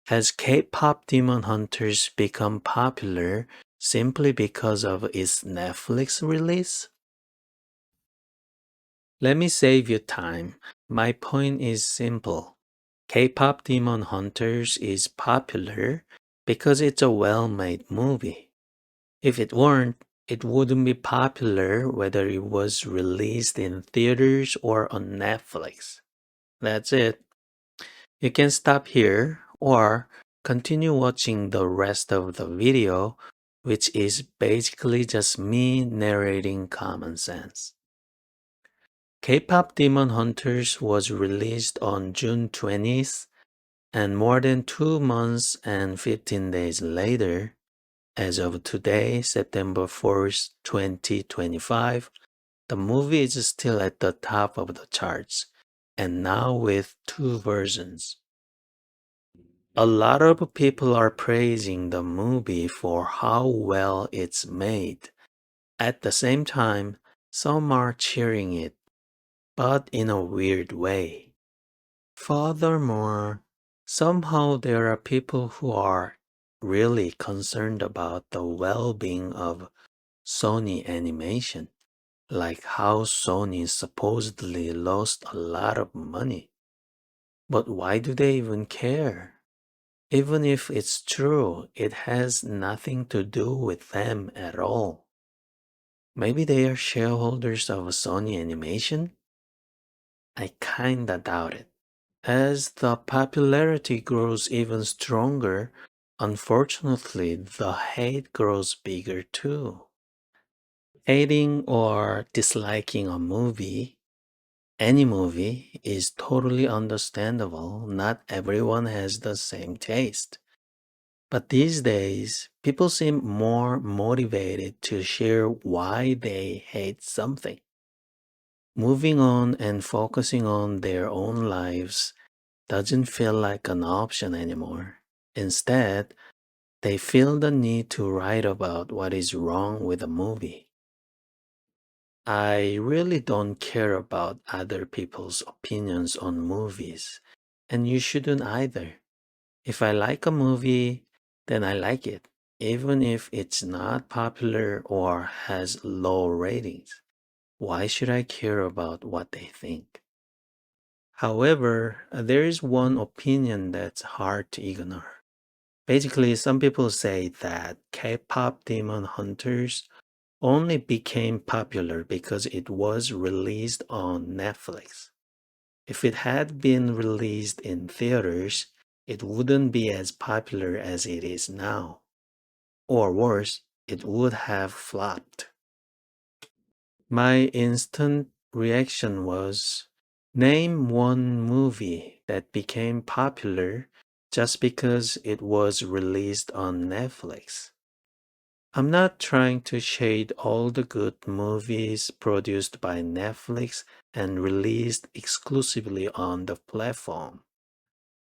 Has K-pop Demon Hunters become popular simply because of its Netflix release? Let me save you time. My point is simple. K-pop Demon Hunters is popular because it's a well-made movie. If it weren't, it wouldn't be popular whether it was released in theaters or on Netflix. That's it. You can stop here or continue watching the rest of the video, which is basically just me narrating common sense. K-pop Demon Hunters was released on June 20th, and more than 2 months and 15 days later, as of today, September 4th, 2025, the movie is still at the top of the charts, and now with two versions. A lot of people are praising the movie for how well it's made. At the same time, some are cheering it, but in a weird way. Furthermore, somehow there are people who are really concerned about the well being of Sony animation, like how Sony supposedly lost a lot of money. But why do they even care? Even if it's true, it has nothing to do with them at all. Maybe they are shareholders of Sony Animation? I kinda doubt it. As the popularity grows even stronger, unfortunately, the hate grows bigger too. Hating or disliking a movie, any movie, is totally understandable. Not everyone has the same taste. But these days, people seem more motivated to share why they hate something. Moving on and focusing on their own lives doesn't feel like an option anymore. Instead, they feel the need to write about what is wrong with a movie. I really don't care about other people's opinions on movies, and you shouldn't either. If I like a movie, then I like it, even if it's not popular or has low ratings. Why should I care about what they think? However, there is one opinion that's hard to ignore. Basically, some people say that K-pop Demon Hunters only became popular because it was released on Netflix. If it had been released in theaters, it wouldn't be as popular as it is now. Or worse, it would have flopped. My instant reaction was, name one movie that became popular just because it was released on Netflix. I'm not trying to shade all the good movies produced by Netflix and released exclusively on the platform.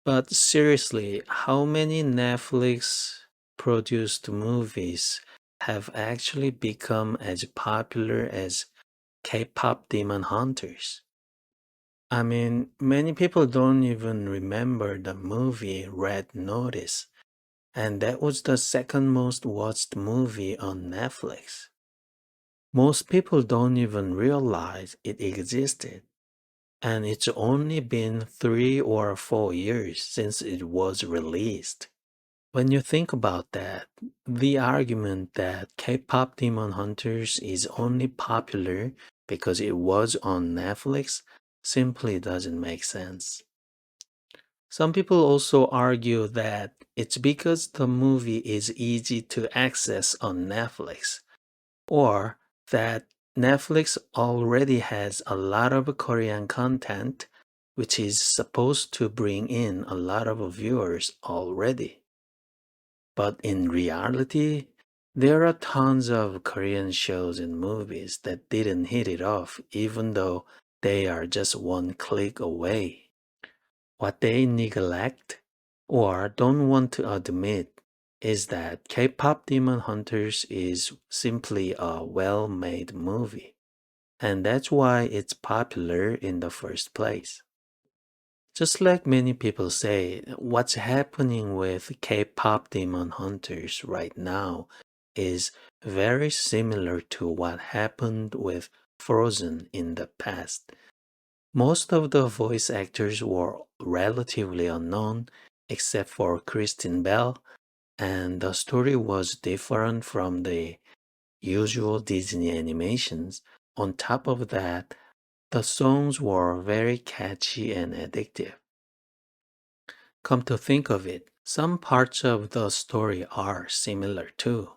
But seriously, how many Netflix produced movies have actually become as popular as K-pop Demon Hunters? I mean, many people don't even remember the movie Red Notice, and that was the second most watched movie on Netflix. Most people don't even realize it existed, and it's only been 3 or 4 years since it was released. When you think about that, the argument that K-pop Demon Hunters is only popular because it was on Netflix simply doesn't make sense. Some people also argue that it's because the movie is easy to access on Netflix, or that Netflix already has a lot of Korean content, which is supposed to bring in a lot of viewers already. But in reality, there are tons of Korean shows and movies that didn't hit it off, even though they are just one click away. What they neglect or don't want to admit is that K-pop Demon Hunters is simply a well-made movie, and that's why it's popular in the first place. Just like many people say, what's happening with K-pop Demon Hunters right now is very similar to what happened with Frozen in the past. Most of the voice actors were relatively unknown, except for Kristen Bell, and the story was different from the usual Disney animations. On top of that, the songs were very catchy and addictive. Come to think of it, some parts of the story are similar too.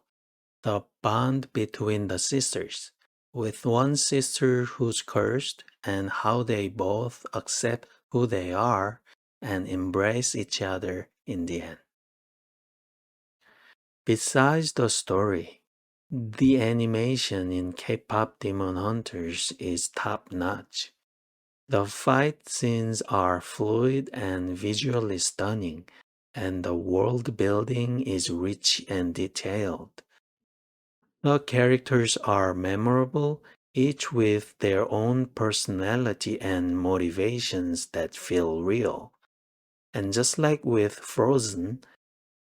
The bond between the sisters, with one sister who's cursed, and how they both accept who they are and embrace each other in the end. Besides the story, the animation in K-pop Demon Hunters is top notch. The fight scenes are fluid and visually stunning, and the world building is rich and detailed. The characters are memorable, each with their own personality and motivations that feel real. And just like with Frozen,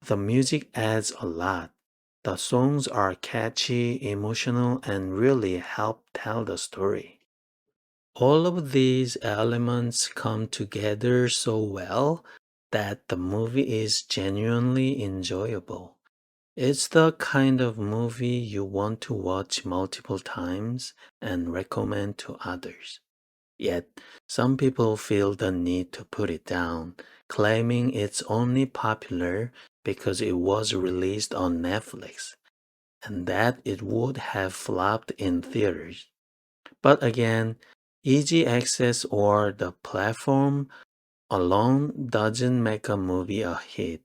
the music adds a lot. The songs are catchy, emotional, and really help tell the story. All of these elements come together so well that the movie is genuinely enjoyable. It's the kind of movie you want to watch multiple times and recommend to others. Yet, some people feel the need to put it down, claiming it's only popular because it was released on Netflix and that it would have flopped in theaters. But again, easy access or the platform alone doesn't make a movie a hit.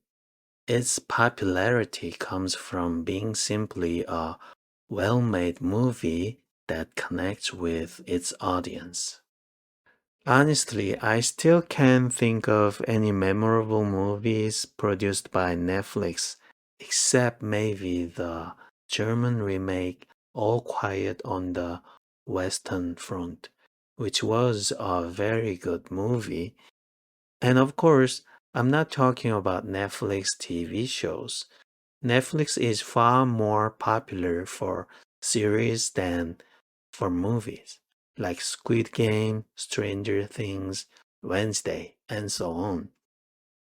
Its popularity comes from being simply a well made movie that connects with its audience. Honestly, I still can't think of any memorable movies produced by Netflix except maybe the German remake All Quiet on the Western Front, which was a very good movie. And of course, I'm not talking about Netflix TV shows. Netflix is far more popular for series than for movies, like Squid Game, Stranger Things, Wednesday, and so on.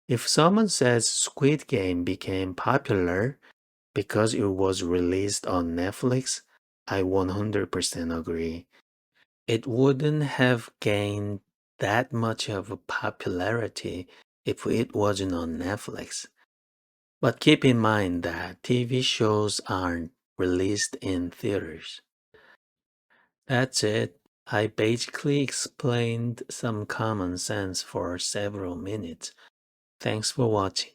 If someone says Squid Game became popular because it was released on Netflix, I 100% agree. It wouldn't have gained that much of a popularity if it wasn't on Netflix. But keep in mind that TV shows aren't released in theaters. That's it. I basically explained some common sense for several minutes. Thanks for watching.